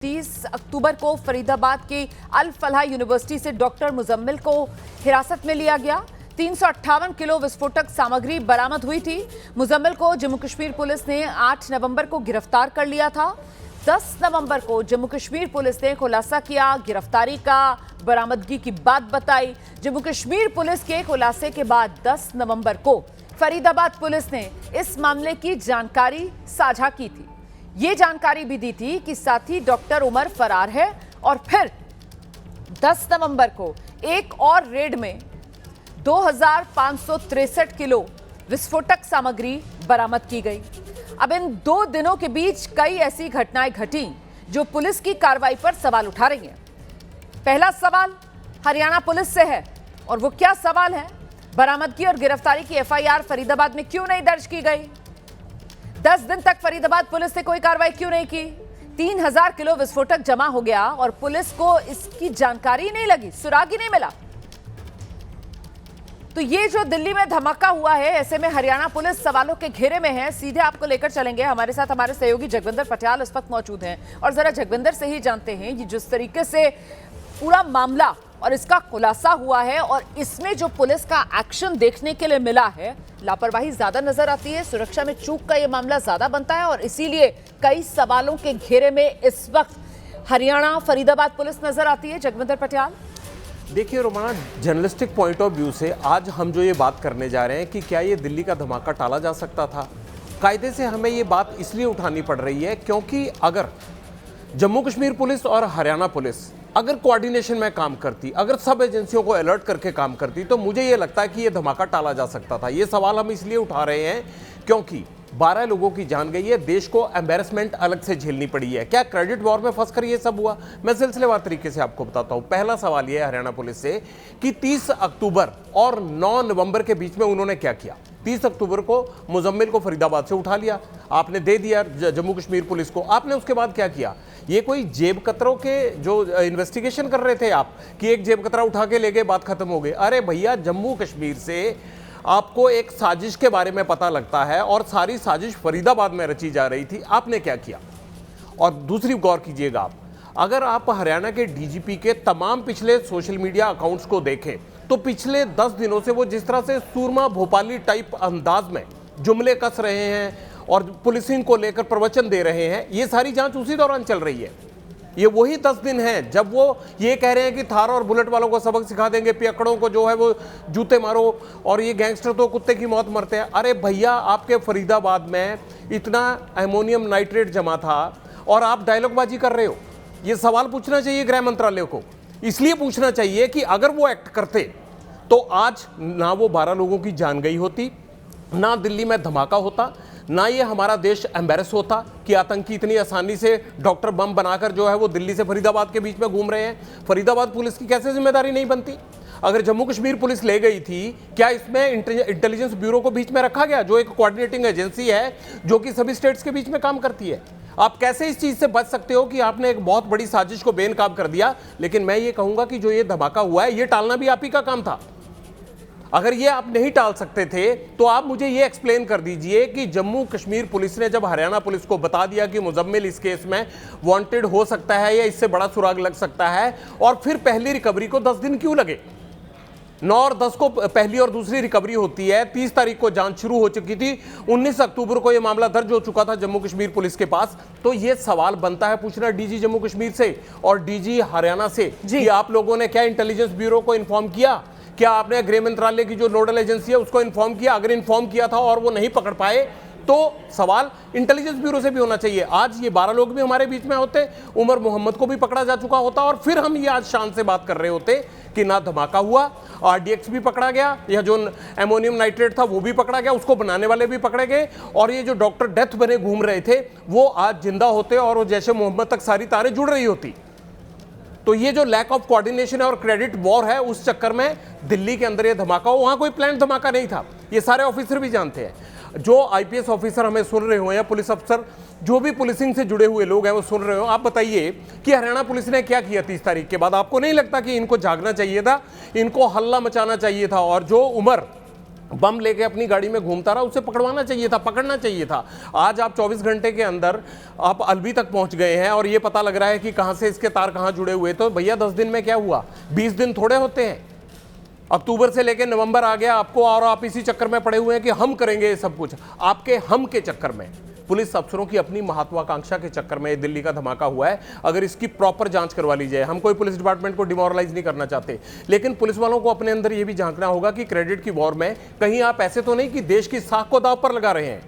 30 अक्टूबर को फरीदाबाद के अल फलाह यूनिवर्सिटी से डॉक्टर मुजम्मिल को हिरासत में लिया गया। 358 किलो विस्फोटक सामग्री बरामद हुई थी। मुजम्मिल को जम्मू कश्मीर पुलिस ने 8 नवंबर को गिरफ्तार कर लिया था। 10 नवंबर को जम्मू कश्मीर पुलिस ने खुलासा किया, गिरफ्तारी का, बरामदगी की बात बताई। जम्मू कश्मीर पुलिस के खुलासे के बाद 10 नवंबर को फरीदाबाद पुलिस ने इस मामले की जानकारी साझा की थी। ये जानकारी भी दी थी कि साथी डॉक्टर उमर फरार है। और फिर 10 नवंबर को एक और रेड में 2563 किलो विस्फोटक सामग्री बरामद की गई। अब इन 2 दिनों के बीच कई ऐसी घटनाएं घटी जो पुलिस की कार्रवाई पर सवाल उठा रही हैं। पहला सवाल हरियाणा पुलिस से है, और वो क्या सवाल है? बरामदगी और गिरफ्तारी की एफआईआर फरीदाबाद में क्यों नहीं दर्ज की गई? 10 दिन तक फरीदाबाद पुलिस ने कोई कार्रवाई क्यों नहीं की? 3000 किलो विस्फोटक जमा हो गया और पुलिस को इसकी जानकारी नहीं लगी, सुराग ही नहीं मिला। तो ये जो दिल्ली में धमाका हुआ है, ऐसे में हरियाणा पुलिस सवालों के घेरे में है। सीधे आपको लेकर चलेंगे, हमारे साथ हमारे सहयोगी जगविंदर पटियाल इस वक्त मौजूद हैं और जरा जगविंदर से ही जानते हैं कि जिस तरीके से पूरा मामला और इसका खुलासा हुआ है और इसमें जो पुलिस का एक्शन देखने के लिए मिला है, लापरवाही ज्यादा नजर आती है, सुरक्षा में चूक का ये मामला ज्यादा बनता है और इसीलिए कई सवालों के घेरे में इस वक्त हरियाणा फरीदाबाद पुलिस नजर आती है। जगविंदर पटियाल, देखिए Romana, journalistic point of view से आज हम जो ये बात करने जा रहे हैं कि क्या ये दिल्ली का धमाका टाला जा सकता था, कायदे से हमें ये बात इसलिए उठानी पड़ रही है क्योंकि अगर जम्मू कश्मीर पुलिस और हरियाणा पुलिस अगर कोऑर्डिनेशन में काम करती, अगर सब एजेंसियों को अलर्ट करके काम करती, तो मुझे ये लगता है कि ये धमाका टाला जा सकता था। ये सवाल हम इसलिए उठा रहे हैं क्योंकि 12 लोगों की जान गई है, देश को एम्बैरेसमेंट अलग से झेलनी पड़ी है। क्या क्रेडिट वॉर में फंसकर ये सब हुआ? मैं सिलसिलेवार तरीके से आपको बताता हूं। पहला सवाल ये है हरियाणा पुलिस से कि 30 अक्टूबर और 9 नवंबर के बीच में उन्होंने क्या किया। 30 अक्टूबर को मुजम्मिल को फरीदाबाद से उठा लिया, आपने दे दिया जम्मू कश्मीर पुलिस को। आपने उसके बाद क्या किया? ये कोई जेब कतरों के जो इन्वेस्टिगेशन कर रहे थे आप कि एक जेब कतरा उठा के ले गए, बात खत्म हो गई। अरे भैया, जम्मू कश्मीर से आपको एक साजिश के बारे में पता लगता है और सारी साजिश फरीदाबाद में रची जा रही थी। आपने क्या किया? और दूसरी गौर कीजिएगा, आप अगर आप हरियाणा के डीजीपी के तमाम पिछले सोशल मीडिया अकाउंट्स को देखें तो पिछले 10 दिनों से वो जिस तरह से सूरमा भोपाली टाइप अंदाज में जुमले कस रहे हैं और पुलिसिंग को लेकर प्रवचन दे रहे हैं, ये सारी जांच उसी दौरान चल रही है। ये वही 10 दिन हैं जब वो ये कह रहे हैं कि थार और बुलेट वालों को सबक सिखा देंगे, पियकड़ों को जो है वो जूते मारो और ये गैंगस्टर तो कुत्ते की मौत मरते हैं। अरे भैया, आपके फरीदाबाद में इतना एमोनियम नाइट्रेट जमा था और आप डायलॉगबाजी कर रहे हो। ये सवाल पूछना चाहिए गृह मंत्रालय को, इसलिए पूछना चाहिए कि अगर वो एक्ट करते तो आज ना वो 12 लोगों की जान गई होती, ना दिल्ली में धमाका होता, ना ये हमारा देश एम्बैरस होता कि आतंकी इतनी आसानी से डॉक्टर बम बनाकर जो है वो दिल्ली से फरीदाबाद के बीच में घूम रहे हैं। फरीदाबाद पुलिस की कैसे जिम्मेदारी नहीं बनती? अगर जम्मू कश्मीर पुलिस ले गई थी, क्या इसमें इंटेलिजेंस ब्यूरो को बीच में रखा गया, जो एक कोऑर्डिनेटिंग एजेंसी है जो कि सभी स्टेट्स के बीच में काम करती है? आप कैसे इस चीज से बच सकते हो कि आपने एक बहुत बड़ी साजिश को बेनकाब कर दिया? लेकिन मैं ये कहूंगा कि जो ये धमाका हुआ है, ये टालना भी आप ही का काम था। अगर ये आप नहीं टाल सकते थे तो आप मुझे ये एक्सप्लेन कर दीजिए कि जम्मू कश्मीर पुलिस ने जब हरियाणा पुलिस को बता दिया कि मुजम्मिल इस केस में वांटेड हो सकता है या इससे बड़ा सुराग लग सकता है, और फिर पहली रिकवरी को 10 दिन क्यों लगे? 9 और 10 को पहली और दूसरी रिकवरी होती है, 30 तारीख को जांच शुरू हो चुकी थी, 19 अक्टूबर को यह मामला दर्ज हो चुका था जम्मू कश्मीर पुलिस के पास। तो यह सवाल बनता है पूछना डीजी जम्मू कश्मीर से और डीजी हरियाणा से कि आप लोगों ने क्या इंटेलिजेंस ब्यूरो को इन्फॉर्म किया? क्या आपने गृह मंत्रालय की जो नोडल एजेंसी है उसको इन्फॉर्म किया? अगर इन्फॉर्म किया था और वो नहीं पकड़ पाए तो सवाल इंटेलिजेंस ब्यूरो से भी होना चाहिए। आज ये 12 लोग भी हमारे बीच में होते, उमर मोहम्मद को भी पकड़ा जा चुका होता और फिर हम ये आज शान से बात कर रहे होते कि ना धमाका हुआ, आरडीएक्स भी पकड़ा गया, या जो एमोनियम नाइट्रेट था वो भी पकड़ा गया, उसको बनाने वाले भी पकड़े गए, और ये जो डॉक्टर डेथ बने घूम रहे थे वो आज जिंदा होते और वो जैसे मोहम्मद तक सारी तारें जुड़ रही होती। तो ये जो लैक ऑफ कोऑर्डिनेशन है और क्रेडिट वॉर है, उस चक्कर में दिल्ली के अंदर ये धमाका हो, वहां कोई प्लान धमाका नहीं था। ये सारे ऑफिसर भी जानते हैं। जो आईपीएस ऑफिसर हमें सुन रहे हो या पुलिस अफसर, जो भी पुलिसिंग से जुड़े हुए लोग हैं वो सुन रहे हो, आप बताइए कि हरियाणा पुलिस ने क्या किया 30 तारीख के बाद? आपको नहीं लगता कि इनको जागना चाहिए था, इनको हल्ला मचाना चाहिए था? और जो उमर बम लेके अपनी गाड़ी में घूमता रहा, उसे पकड़वाना चाहिए था, पकड़ना चाहिए था। आज आप 24 घंटे के अंदर आप अलवी तक पहुंच गए हैं और ये पता लग रहा है कि कहां से इसके तार कहां जुड़े हुए। तो भैया 10 दिन में क्या हुआ? 20 दिन थोड़े होते हैं। अक्टूबर से लेकर नवंबर आ गया आपको और आप इसी चक्कर में पड़े हुए हैं कि हम करेंगे ये सब कुछ। आपके हम के चक्कर में, पुलिस अफसरों की अपनी महत्वाकांक्षा के चक्कर में दिल्ली का धमाका हुआ है। अगर इसकी प्रॉपर जांच करवा ली जाए, हम कोई पुलिस डिपार्टमेंट को डिमोरलाइज नहीं करना चाहते, लेकिन पुलिस वालों को अपने अंदर यह भी झांकना होगा कि क्रेडिट की वॉर में कहीं आप ऐसे तो नहीं कि देश की साख को दांव पर लगा रहे हैं।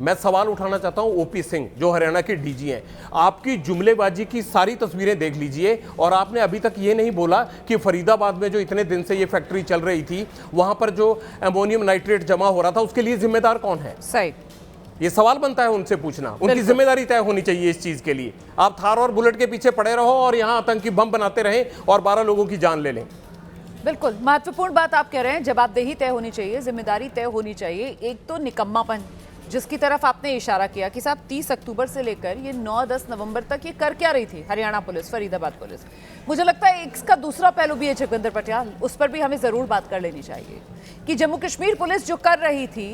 मैं सवाल उठाना चाहता हूं ओपी सिंह जो हरियाणा के डीजी हैं, आपकी जुमलेबाजी की सारी तस्वीरें देख लीजिए और आपने अभी तक ये नहीं बोला कि फरीदाबाद में जो इतने दिन से ये फैक्ट्री चल रही थी, वहां पर जो अमोनियम नाइट्रेट जमा हो रहा था, उसके लिए जिम्मेदार कौन है? सही, ये सवाल बनता है उनसे पूछना। उनकी जिम्मेदारी तय होनी चाहिए इस चीज के लिए। आप थार और बुलेट के पीछे पड़े रहो और यहां आतंकी बम बनाते रहें और 12 लोगों की जान ले लें। बिल्कुल महत्वपूर्ण बात आप कह रहे हैं। जवाबदेही तय होनी चाहिए, जिम्मेदारी तय होनी चाहिए। एक तो निकम्मापन जिसकी तरफ आपने इशारा किया कि साहब 30 अक्टूबर से लेकर ये 9-10 नवंबर तक ये कर क्या रही थी हरियाणा पुलिस, फरीदाबाद पुलिस। मुझे लगता है इसका दूसरा पहलू भी है जगविंदर पटियाल, उस पर भी हमें जरूर बात कर लेनी चाहिए कि जम्मू कश्मीर पुलिस जो कर रही थी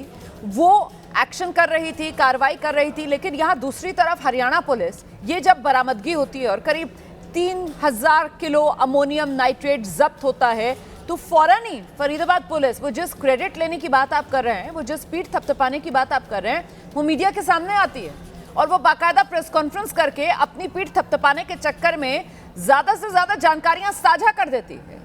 वो एक्शन कर रही थी, कार्रवाई कर रही थी, लेकिन यहाँ दूसरी तरफ हरियाणा पुलिस ये जब बरामदगी होती है और करीब 3000 किलो अमोनियम नाइट्रेट जब्त होता है तो फौरन ही फरीदाबाद पुलिस, वो जिस क्रेडिट लेने की बात आप कर रहे हैं, वो जिस पीठ थपथपाने की बात आप कर रहे हैं, वो मीडिया के सामने आती है और वो बाकायदा प्रेस कॉन्फ्रेंस करके अपनी पीठ थपथपाने के चक्कर में ज्यादा से ज्यादा जानकारियां साझा कर देती है।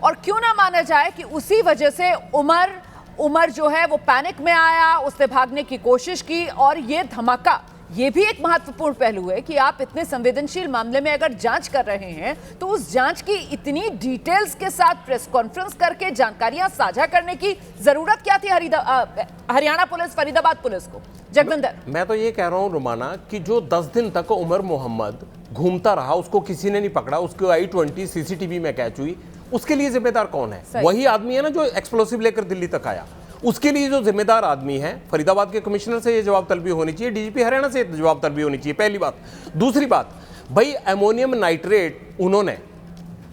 और क्यों ना माना जाए कि उसी वजह से उमर जो है वो पैनिक में आया, उसने भागने की कोशिश की और ये धमाका। ये भी एक महत्वपूर्ण पहलू है कि आप इतने संवेदनशील मामले में अगर जांच कर रहे हैं तो उस जांच की इतनी डिटेल्स के साथ प्रेस कॉन्फ्रेंस करके जानकारियां साझा करने की जरूरत क्या थी हरियाणा पुलिस, फरीदाबाद पुलिस को? जगविंदर, मैं तो ये कह रहा हूं रुमाना कि जो 10 दिन तक उमर मोहम्मद घूमता रहा, उसको किसी ने नहीं पकड़ा, उसको I-20 सीसीटीवी में कैच हुई, उसके लिए जिम्मेदार कौन है? वही आदमी है ना जो एक्सप्लोसिव लेकर दिल्ली तक आया। उसके लिए जो जिम्मेदार आदमी है, फरीदाबाद के कमिश्नर से ये जवाब तलबी होनी चाहिए, डीजीपी हरियाणा से जवाब तलबी होनी चाहिए, पहली बात। दूसरी बात, भाई अमोनियम नाइट्रेट उन्होंने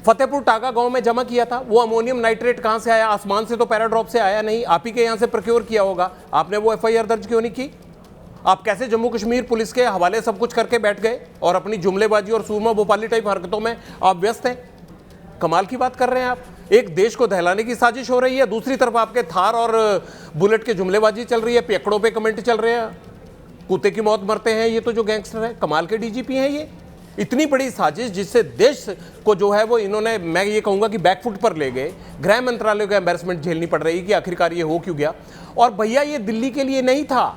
फतेहपुर टाका गांव में जमा किया था। वो अमोनियम नाइट्रेट कहां से आया? आसमान से तो पैराड्रॉप से आया नहीं, आप ही के यहां से प्रोक्योर किया होगा। आपने वो FIR दर्ज क्यों नहीं की? आप कैसे जम्मू कश्मीर पुलिस के हवाले सब कुछ करके बैठ गए और अपनी जुमलेबाजी और सूरमा भोपाली टाइप हरकतों में आप व्यस्त हैं? कमाल की बात कर रहे हैं आप। एक देश को दहलाने की साजिश हो रही है, दूसरी तरफ आपके थार और बुलेट के जुमलेबाजी चल रही है, पेकड़ों पे कमेंट चल रहे हैं, कुत्ते की मौत मरते हैं ये तो जो गैंगस्टर है। कमाल के डीजीपी हैं ये। इतनी बड़ी साजिश जिससे देश को जो है वो इन्होंने, मैं ये कहूंगा कि बैकफुट पर ले गए। गृह मंत्रालय को एम्बैरसमेंट झेलनी पड़ रही कि आखिरकार ये हो क्यों गया। और भैया ये दिल्ली के लिए नहीं था,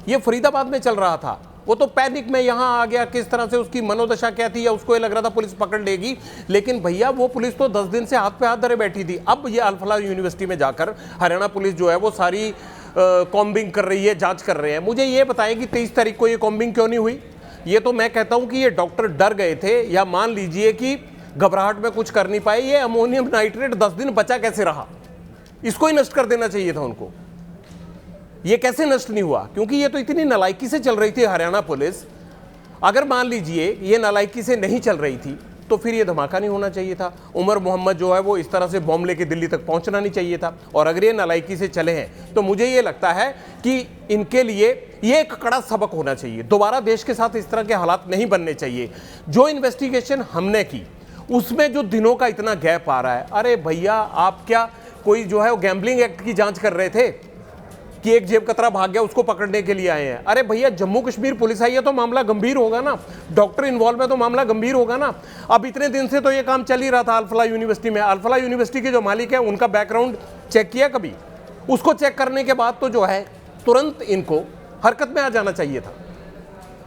ये फरीदाबाद में चल रहा था। वो तो पैनिक में यहाँ आ गया, किस तरह से उसकी मनोदशा क्या थी, या उसको ये लग रहा था पुलिस पकड़ लेगी। लेकिन भैया वो पुलिस तो 10 दिन से हाथ पे हाथ धरे बैठी थी। अब ये अल-फलाह यूनिवर्सिटी में जाकर हरियाणा पुलिस जो है वो सारी कॉम्बिंग कर रही है, जांच कर रहे हैं। मुझे ये बताएं कि 23 तारीख को ये कॉम्बिंग क्यों नहीं हुई? ये तो मैं कहता हूं कि ये डॉक्टर डर गए थे, या मान लीजिए कि घबराहट में कुछ कर नहीं पाए। ये अमोनियम नाइट्रेट 10 दिन बचा कैसे रहा? इसको ही नष्ट कर देना चाहिए था उनको। ये कैसे नष्ट नहीं हुआ? क्योंकि ये तो इतनी नालायकी से चल रही थी हरियाणा पुलिस। अगर मान लीजिए ये नालायकी से नहीं चल रही थी तो फिर ये धमाका नहीं होना चाहिए था। उमर मोहम्मद जो है वो इस तरह से बॉम्ब लेके दिल्ली तक पहुंचना नहीं चाहिए था। और अगर ये नालायकी से चले हैं तो मुझे ये लगता है कि इनके लिए ये एक कड़ा सबक होना चाहिए। दोबारा देश के साथ इस तरह के हालात नहीं बनने चाहिए। जो इन्वेस्टिगेशन हमने की उसमें जो दिनों का इतना गैप आ रहा है, अरे भैया आप क्या कोई जो है वो गैम्बलिंग एक्ट की जांच कर रहे थे कि एक जेब कतरा भाग गया उसको पकड़ने के लिए आए हैं? अरे भैया जम्मू कश्मीर पुलिस आई है तो मामला गंभीर होगा ना, डॉक्टर इन्वॉल्व है तो मामला गंभीर होगा ना। अब इतने दिन से तो ये काम चल ही रहा था अल-फलाह यूनिवर्सिटी में। अल-फलाह यूनिवर्सिटी के जो मालिक है उनका बैकग्राउंड चेक किया कभी? उसको चेक करने के बाद तो जो है तुरंत इनको हरकत में आ जाना चाहिए था।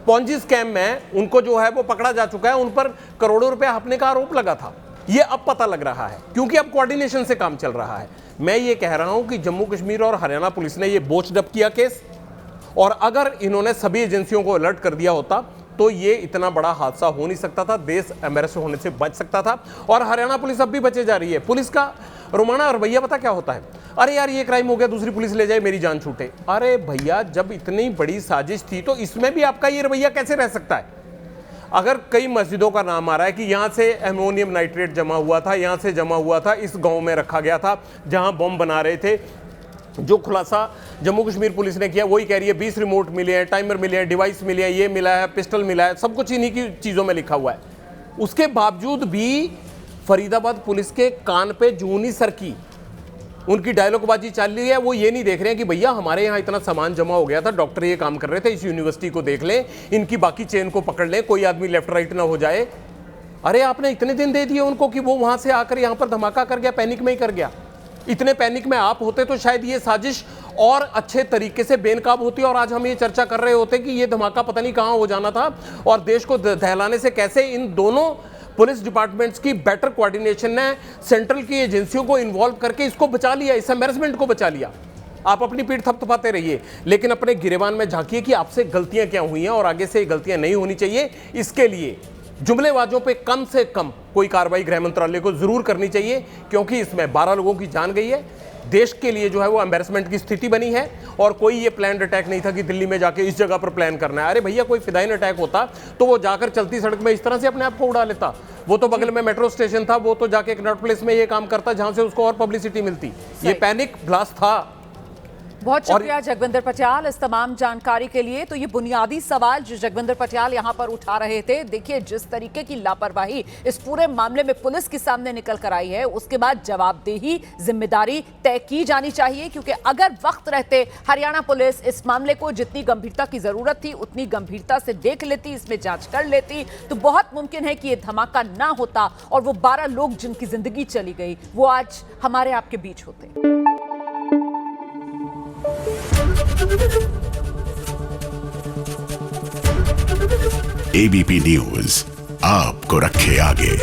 पॉन्जी स्कैम में उनको जो है वो पकड़ा जा चुका है, उन पर करोड़ों रुपए हपने का आरोप लगा था। ये अब पता लग रहा है क्योंकि अब कोऑर्डिनेशन से काम चल रहा है। मैं ये कह रहा हूं कि जम्मू कश्मीर और हरियाणा पुलिस ने ये बोच डब किया केस, और अगर इन्होंने सभी एजेंसियों को अलर्ट कर दिया होता तो ये इतना बड़ा हादसा हो नहीं सकता था, देश एम्बेरस होने से बच सकता था। और हरियाणा पुलिस अब भी बचे जा रही है। पुलिस का रोमाना रवैया पता क्या होता है? अरे यार ये क्राइम हो गया, दूसरी पुलिस ले जाए, मेरी जान छूटे। अरे भैया जब इतनी बड़ी साजिश थी तो इसमें भी आपका ये रवैया कैसे रह सकता है? अगर कई मस्जिदों का नाम आ रहा है कि यहाँ से अमोनियम नाइट्रेट जमा हुआ था, यहाँ से जमा हुआ था, इस गांव में रखा गया था जहाँ बम बना रहे थे, जो खुलासा जम्मू कश्मीर पुलिस ने किया वही कह रही है 20 रिमोट मिले हैं, टाइमर मिले हैं, डिवाइस मिले हैं, ये मिला है, पिस्टल मिला है, सब कुछ इन्हीं की चीज़ों में लिखा हुआ है। उसके बावजूद भी फरीदाबाद पुलिस के कान पे जूं नहीं सरकी, उनकी डायलॉगबाजी चल रही है। वो ये नहीं देख रहे हैं कि भैया हमारे यहाँ इतना सामान जमा हो गया था, डॉक्टर ये काम कर रहे थे, इस यूनिवर्सिटी को देख लें, इनकी बाकी चेन को पकड़ लें, कोई आदमी लेफ्ट राइट ना हो जाए। अरे आपने इतने दिन दे दिए उनको कि वो वहाँ से आकर यहाँ पर धमाका कर गया, पैनिक में ही कर गया। इतने पैनिक में आप होते तो शायद ये साजिश और अच्छे तरीके से बेनकाब होती और आज हम ये चर्चा कर रहे होते कि ये धमाका पता नहीं कहाँ हो जाना था और देश को दहलाने से कैसे इन दोनों पुलिस डिपार्टमेंट्स की बेटर कोऑर्डिनेशन ने सेंट्रल की एजेंसियों को इन्वॉल्व करके इसको बचा लिया, इस एम्बैरेसमेंट को बचा लिया। आप अपनी पीठ थपथपाते रहिए, लेकिन अपने गिरेबान में झांकिए कि आपसे गलतियां क्या हुई हैं और आगे से गलतियां नहीं होनी चाहिए। इसके लिए जुमलेबाजों पे कम से कम कोई कार्रवाई गृह मंत्रालय को जरूर करनी चाहिए, क्योंकि इसमें 12 लोगों की जान गई है। देश के लिए जो है वो एम्बैरेसमेंट की स्थिति बनी है और कोई ये प्लान्ड अटैक नहीं था कि दिल्ली में जाके इस जगह पर प्लान करना है। अरे भैया कोई फिदाइन अटैक होता तो वो जाकर चलती सड़क में इस तरह से अपने आप को उड़ा लेता। वो तो बगल में मेट्रो स्टेशन था, वो तो जाके कनॉट प्लेस में ये काम करता जहां से उसको और पब्लिसिटी मिलती। ये पैनिक ब्लास्ट था। बहुत शुक्रिया जगविंदर पटियाल इस तमाम जानकारी के लिए। तो ये बुनियादी सवाल जो जगविंदर पटियाल यहाँ पर उठा रहे थे, देखिए जिस तरीके की लापरवाही इस पूरे मामले में पुलिस के सामने निकल कर आई है, उसके बाद जवाबदेही जिम्मेदारी तय की जानी चाहिए। क्योंकि अगर वक्त रहते हरियाणा पुलिस इस मामले को जितनी गंभीरता की जरूरत थी उतनी गंभीरता से देख लेती, इसमें जांच कर लेती, तो बहुत मुमकिन है कि ये धमाका ना होता और वो 12 लोग जिनकी जिंदगी चली गई वो आज हमारे आपके बीच होते। एबीपी न्यूज आपको रखे आगे।